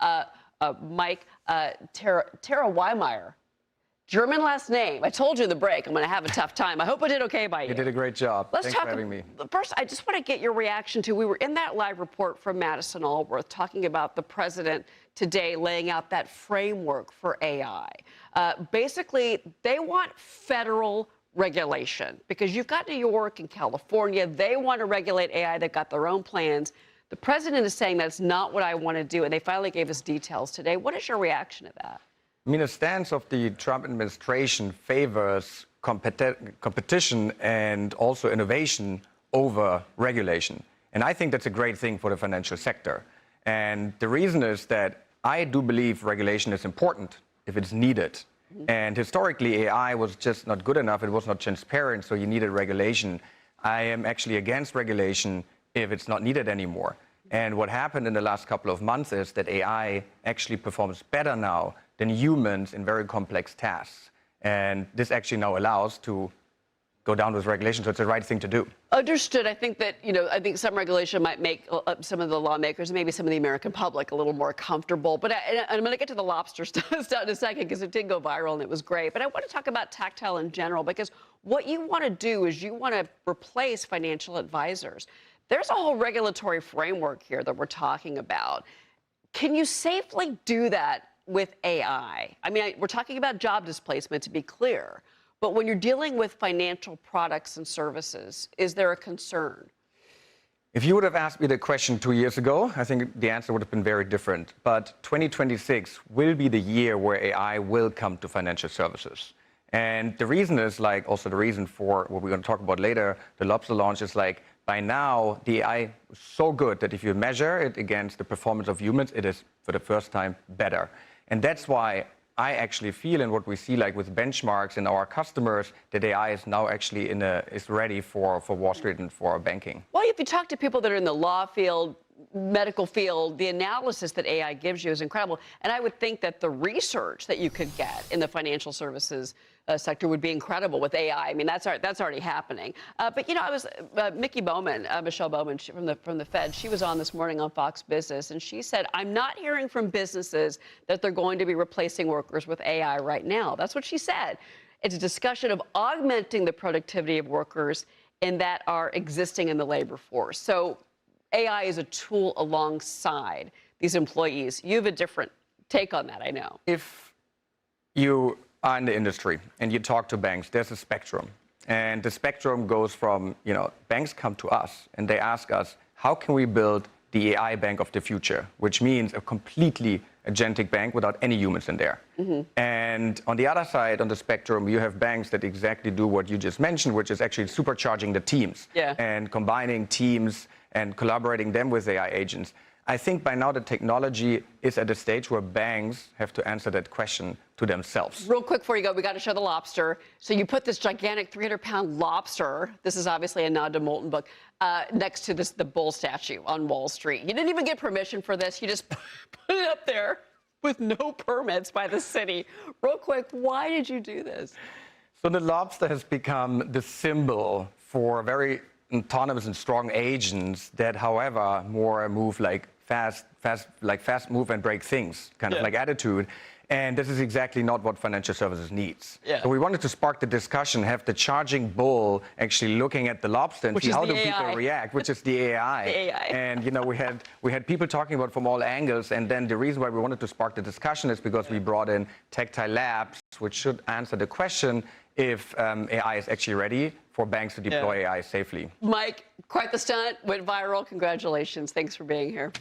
CEO Maik Taro Wehmeyer. German last name. I told you in the break I'm going to have a tough time. I hope I did okay by you. You did a great job. Thanks for having me. First, I just want to get your reaction to, we were in that live report from Madison Allworth talking about the president today laying out that framework for AI. Basically, they want federal regulation because you've got New York and California. They want to regulate AI. They've got their own plans. The president is saying that's not what I want to do, and they finally gave us details today. What is your reaction to that? I mean, the stance of the Trump administration favors competition and also innovation over regulation. And I think that's a great thing for the financial sector. And the reason is that I do believe regulation is important if it's needed. And historically, AI was just not good enough. It was not transparent, so you needed regulation. I am actually against regulation if it's not needed anymore. And what happened in the last couple of months is that AI actually performs better now than humans in very complex tasks. And this actually now allows to go down with regulation, so it's the right thing to do. Understood. I think that, I think some regulation might make some of the lawmakers, maybe some of the American public, a little more comfortable. But I'm going to get to the lobster stuff in a second because it did go viral and it was great. But I want to talk about Taktile in general because what you want to do is you want to replace financial advisors. There's a whole regulatory framework here that we're talking about. Can you safely do that with AI? I mean, we're talking about job displacement, to be clear. But when you're dealing with financial products and services, is there a concern? If you would have asked me the question 2 years ago, I think the answer would have been very different. But 2026 will be the year where AI will come to financial services. And the reason is, also the reason for what we're going to talk about later, the lobster launch is by now, the AI is so good that if you measure it against the performance of humans, it is, for the first time, better. And that's why I actually feel, and what we see with benchmarks in our customers, that AI is now actually is ready for Wall Street and for banking. Well, if you talk to people that are in the law field, medical field, the analysis that AI gives you is incredible. And I would think that the research that you could get in the financial services sector would be incredible with AI. I mean, that's already happening. But I was Michelle Bowman from the Fed. She was on this morning on Fox Business, and she said, "I'm not hearing from businesses that they're going to be replacing workers with AI right now." That's what she said. It's a discussion of augmenting the productivity of workers and that are existing in the labor force. So AI is a tool alongside these employees. You have a different take on that, I know. If you are in the industry and you talk to banks, there's a spectrum. And the spectrum goes from, banks come to us and they ask us, how can we build the AI bank of the future? Which means a completely agentic bank without any humans in there. And on the other side, on the spectrum, you have banks that exactly do what you just mentioned, which is actually supercharging the teams and combining teams and collaborating them with AI agents. I think by now the technology is at a stage where banks have to answer that question to themselves. Real quick before you go, we got to show the lobster. So you put this gigantic 300-pound lobster, this is obviously a nod to Molten Book, next to the bull statue on Wall Street. You didn't even get permission for this. You just put it up there with no permits by the city. Real quick, why did you do this? So the lobster has become the symbol for very autonomous and strong agents that, however, more move fast move and break things kind of attitude. And this is exactly not what financial services needs. So we wanted to spark the discussion, have the charging bull actually looking at the lobster and see how do people react, which is the AI. And we had people talking about from all angles. And then the reason why we wanted to spark the discussion is because we brought in Taktile Labs, which should answer the question if AI is actually ready for banks to deploy AI safely. Mike, quite the stunt, went viral. Congratulations. Thanks for being here.